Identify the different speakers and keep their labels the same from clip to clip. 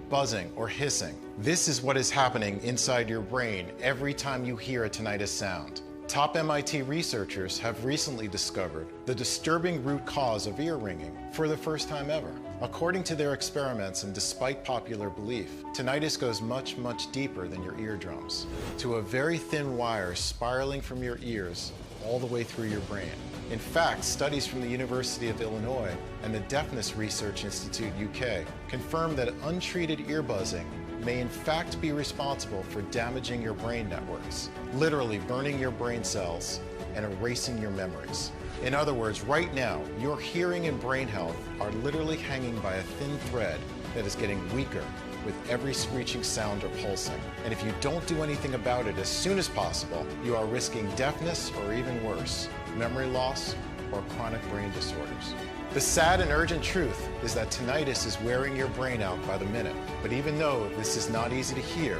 Speaker 1: buzzing, or hissing. This is what is happening inside your brain every time you hear a tinnitus sound. Top MIT researchers have recently discovered the disturbing root cause of ear ringing for the first time ever. According to their experiments, and despite popular belief, tinnitus goes much, much deeper than your eardrums, to a very thin wire spiraling from your ears all the way through your brain. In fact, studies from the University of Illinois and the Deafness Research Institute UK confirm that untreated ear buzzing may in fact be responsible for damaging your brain networks, literally burning your brain cells and erasing your memories. In other words, right now, your hearing and brain health are literally hanging by a thin thread that is getting weaker with every screeching sound or pulsing. And if you don't do anything about it as soon as possible, you are risking deafness or even worse, memory loss or chronic brain disorders. The sad and urgent truth is that tinnitus is wearing your brain out by the minute. But even though this is not easy to hear,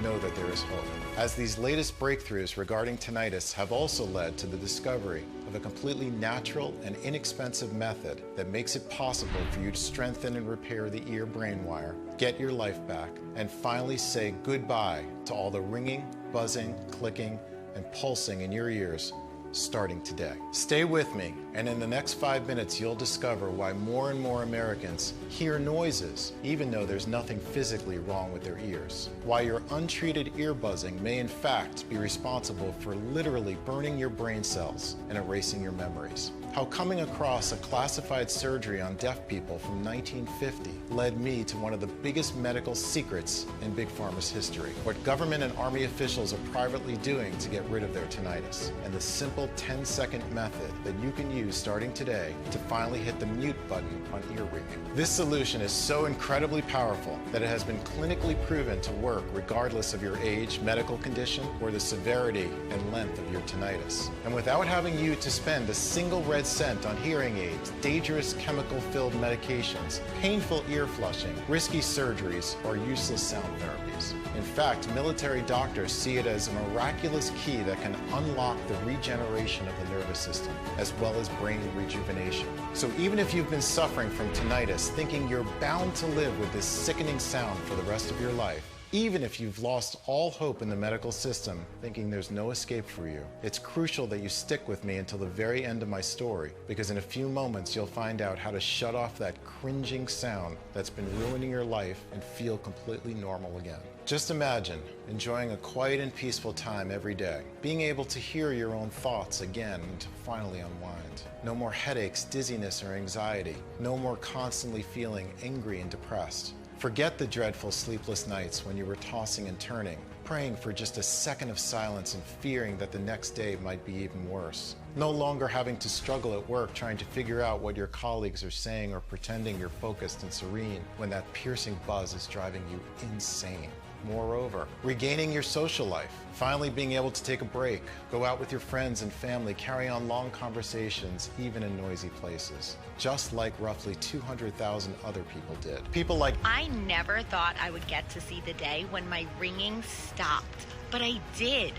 Speaker 1: know that there is hope, as these latest breakthroughs regarding tinnitus have also led to the discovery of a completely natural and inexpensive method that makes it possible for you to strengthen and repair the ear-brain wire, get your life back, and finally say goodbye to all the ringing, buzzing, clicking, and pulsing in your ears starting today. Stay with me, and in the next 5 minutes you'll discover why more and more Americans hear noises even though there's nothing physically wrong with their ears. Why your untreated ear buzzing may in fact be responsible for literally burning your brain cells and erasing your memories. How coming across a classified surgery on deaf people from 1950 led me to one of the biggest medical secrets in Big Pharma's history. What government and Army officials are privately doing to get rid of their tinnitus, and the simple 10-second method that you can use starting today to finally hit the mute button on ear ringing. This solution is so incredibly powerful that it has been clinically proven to work regardless of your age, medical condition, or the severity and length of your tinnitus. And without having you to spend a single red cent on hearing aids, dangerous chemical-filled medications, painful ear flushing, risky surgeries, or useless sound therapies. In fact, military doctors see it as a miraculous key that can unlock the regeneration of the nervous system, as well as brain rejuvenation. So even if you've been suffering from tinnitus, thinking you're bound to live with this sickening sound for the rest of your life, even if you've lost all hope in the medical system, thinking there's no escape for you, it's crucial that you stick with me until the very end of my story, because in a few moments you'll find out how to shut off that cringing sound that's been ruining your life and feel completely normal again. Just imagine enjoying a quiet and peaceful time every day, being able to hear your own thoughts again and to finally unwind. No more headaches, dizziness, or anxiety. No more constantly feeling angry and depressed. Forget the dreadful sleepless nights when you were tossing and turning, praying for just a second of silence and fearing that the next day might be even worse. No longer having to struggle at work trying to figure out what your colleagues are saying or pretending you're focused and serene when that piercing buzz is driving you insane. Moreover, regaining your social life, finally being able to take a break, go out with your friends and family, carry on long conversations, even in noisy places, just like roughly 200,000 other people did. People like,
Speaker 2: I never thought I would get to see the day when my ringing stopped, but I did.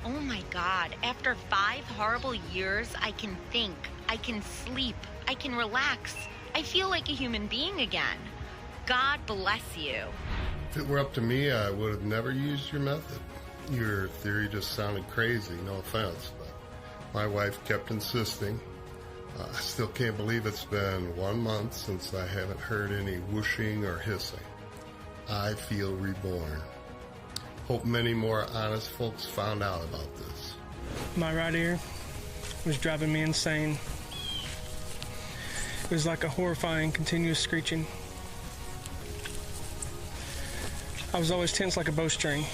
Speaker 2: Oh my God, after 5 horrible years, I can think, I can sleep, I can relax. I feel like a human being again. God bless you.
Speaker 3: If it were up to me, I would have never used your method. Your theory just sounded crazy, no offense, but my wife kept insisting. I still can't believe it's been 1 month since I haven't heard any whooshing or hissing. I feel reborn. Hope many more honest folks found out about this.
Speaker 4: My right ear was driving me insane. It was like a horrifying, continuous screeching. I was always tense like a bowstring.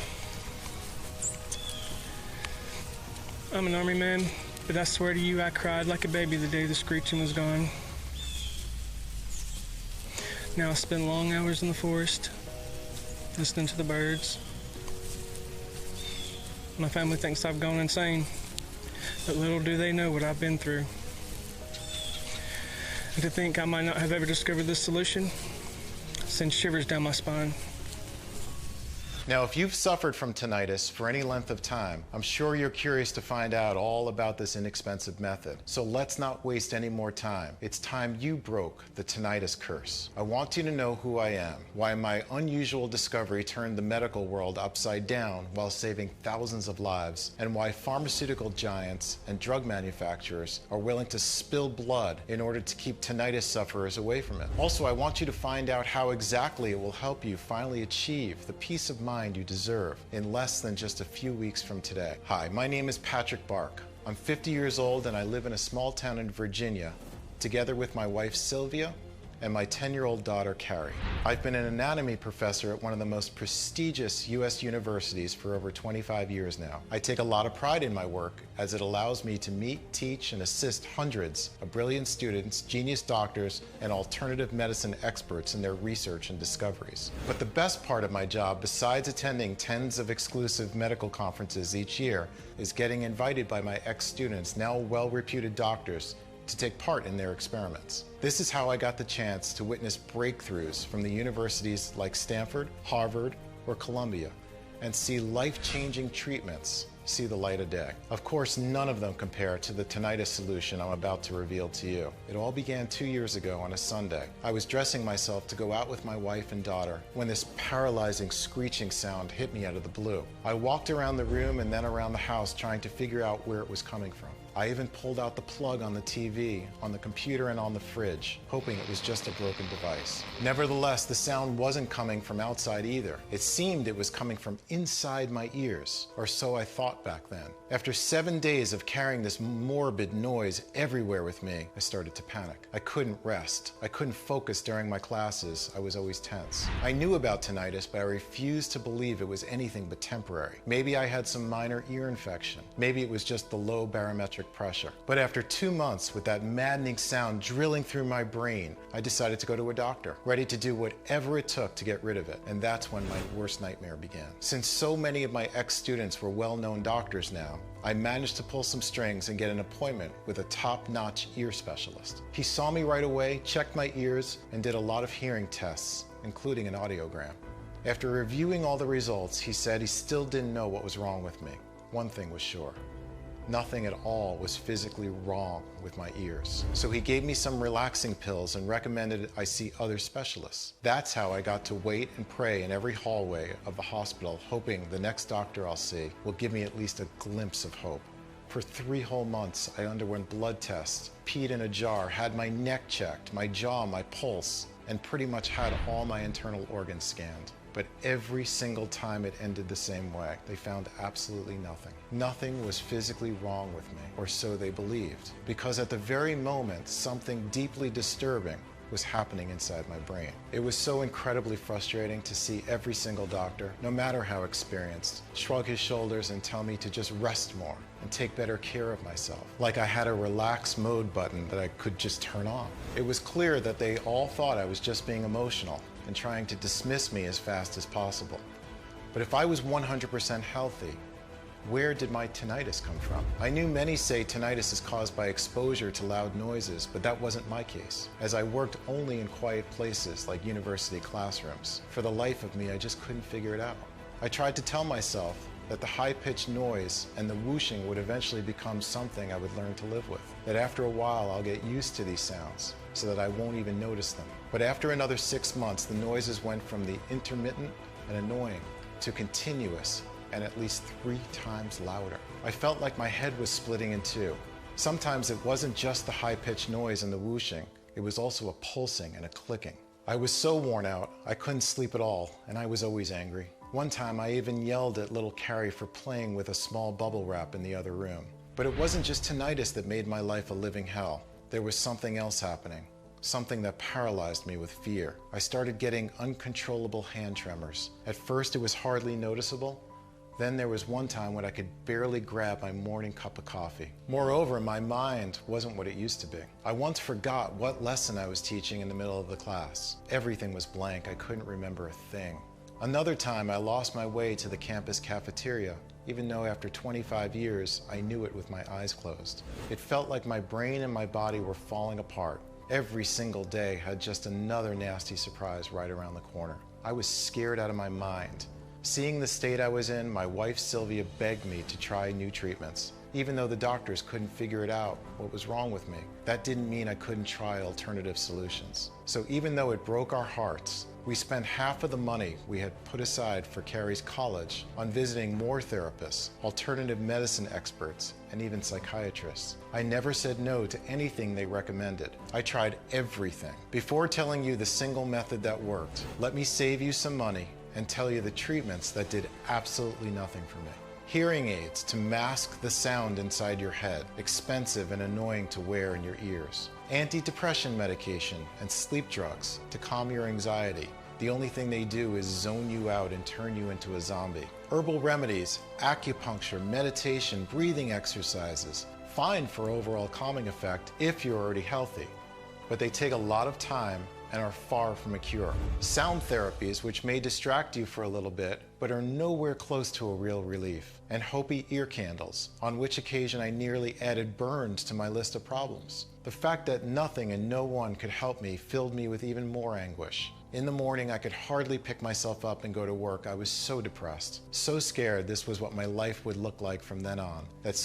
Speaker 4: I'm an Army man, but I swear to you, I cried like a baby the day the screeching was gone. Now I spend long hours in the forest, listening to the birds. My family thinks I've gone insane, but little do they know what I've been through. And to think I might not have ever discovered this solution sends shivers down my spine.
Speaker 1: Now, if you've suffered from tinnitus for any length of time, I'm sure you're curious to find out all about this inexpensive method. So let's not waste any more time. It's time you broke the tinnitus curse. I want you to know who I am, why my unusual discovery turned the medical world upside down while saving thousands of lives, and why pharmaceutical giants and drug manufacturers are willing to spill blood in order to keep tinnitus sufferers away from it. Also, I want you to find out how exactly it will help you finally achieve the peace of mind you deserve in less than just a few weeks from today. Hi, my name is Patrick Bark. I'm 50 years old and I live in a small town in Virginia, together with my wife Sylvia and my 10-year-old daughter Carrie. I've been an anatomy professor at one of the most prestigious U.S. universities for over 25 years now. I take a lot of pride in my work as it allows me to meet, teach, and assist hundreds of brilliant students, genius doctors, and alternative medicine experts in their research and discoveries. But the best part of my job, besides attending tens of exclusive medical conferences each year, is getting invited by my ex-students, now well-reputed doctors, to take part in their experiments. This is how I got the chance to witness breakthroughs from the universities like Stanford, Harvard, or Columbia, and see life-changing treatments see the light of day. Of course, none of them compare to the tinnitus solution I'm about to reveal to you. It all began 2 years ago on a Sunday. I was dressing myself to go out with my wife and daughter when this paralyzing screeching sound hit me out of the blue. I walked around the room and then around the house trying to figure out where it was coming from. I even pulled out the plug on the TV, on the computer, and on the fridge, hoping it was just a broken device. Nevertheless, the sound wasn't coming from outside either. It seemed it was coming from inside my ears, or so I thought back then. After 7 days of carrying this morbid noise everywhere with me, I started to panic. I couldn't rest. I couldn't focus during my classes. I was always tense. I knew about tinnitus, but I refused to believe it was anything but temporary. Maybe I had some minor ear infection. Maybe it was just the low barometric pressure. But after 2 months with that maddening sound drilling through my brain, I decided to go to a doctor, ready to do whatever it took to get rid of it. And that's when my worst nightmare began. Since so many of my ex-students were well-known doctors now, I managed to pull some strings and get an appointment with a top-notch ear specialist. He saw me right away, checked my ears, and did a lot of hearing tests, including an audiogram. After reviewing all the results, he said he still didn't know what was wrong with me. One thing was sure. Nothing at all was physically wrong with my ears. So he gave me some relaxing pills and recommended I see other specialists. That's how I got to wait and pray in every hallway of the hospital, hoping the next doctor I'll see will give me at least a glimpse of hope. For 3 whole months, I underwent blood tests, peed in a jar, had my neck checked, my jaw, my pulse, and pretty much had all my internal organs scanned. But every single time it ended the same way. They found absolutely nothing. Nothing was physically wrong with me, or so they believed, because at the very moment, something deeply disturbing was happening inside my brain. It was so incredibly frustrating to see every single doctor, no matter how experienced, shrug his shoulders and tell me to just rest more and take better care of myself, like I had a relax mode button that I could just turn on. It was clear that they all thought I was just being emotional and trying to dismiss me as fast as possible. But if I was 100% healthy, where did my tinnitus come from? I knew many say tinnitus is caused by exposure to loud noises, but that wasn't my case, as I worked only in quiet places like university classrooms. For the life of me, I just couldn't figure it out. I tried to tell myself that the high-pitched noise and the whooshing would eventually become something I would learn to live with, that after a while I'll get used to these sounds so that I won't even notice them. But after another 6 months, the noises went from the intermittent and annoying to continuous and at least 3 times louder. I felt like my head was splitting in two. Sometimes it wasn't just the high-pitched noise and the whooshing, it was also a pulsing and a clicking. I was so worn out, I couldn't sleep at all, and I was always angry. One time I even yelled at little Carrie for playing with a small bubble wrap in the other room. But it wasn't just tinnitus that made my life a living hell. There was something else happening. Something that paralyzed me with fear. I started getting uncontrollable hand tremors. At first it was hardly noticeable. Then there was one time when I could barely grab my morning cup of coffee. Moreover, my mind wasn't what it used to be. I once forgot what lesson I was teaching in the middle of the class. Everything was blank. I couldn't remember a thing. Another time I lost my way to the campus cafeteria, even though after 25 years I knew it with my eyes closed. It felt like my brain and my body were falling apart. Every single day had just another nasty surprise right around the corner. I was scared out of my mind. Seeing the state I was in, my wife Sylvia begged me to try new treatments. Even though the doctors couldn't figure it out what was wrong with me, that didn't mean I couldn't try alternative solutions. So even though it broke our hearts, we spent half of the money we had put aside for Carrie's college on visiting more therapists, alternative medicine experts, and even psychiatrists. I never said no to anything they recommended. I tried everything. Before telling you the single method that worked, let me save you some money and tell you the treatments that did absolutely nothing for me. Hearing aids to mask the sound inside your head, expensive and annoying to wear in your ears. Antidepressant medication and sleep drugs to calm your anxiety. The only thing they do is zone you out and turn you into a zombie. Herbal remedies, acupuncture, meditation, breathing exercises. Fine for overall calming effect if you're already healthy, but they take a lot of time and are far from a cure. Sound therapies, which may distract you for a little bit, but are nowhere close to a real relief. And Hopi ear candles, on which occasion I nearly added burns to my list of problems. The fact that nothing and no one could help me filled me with even more anguish. In the morning, I could hardly pick myself up and go to work. I was so depressed, so scared this was what my life would look like from then on, that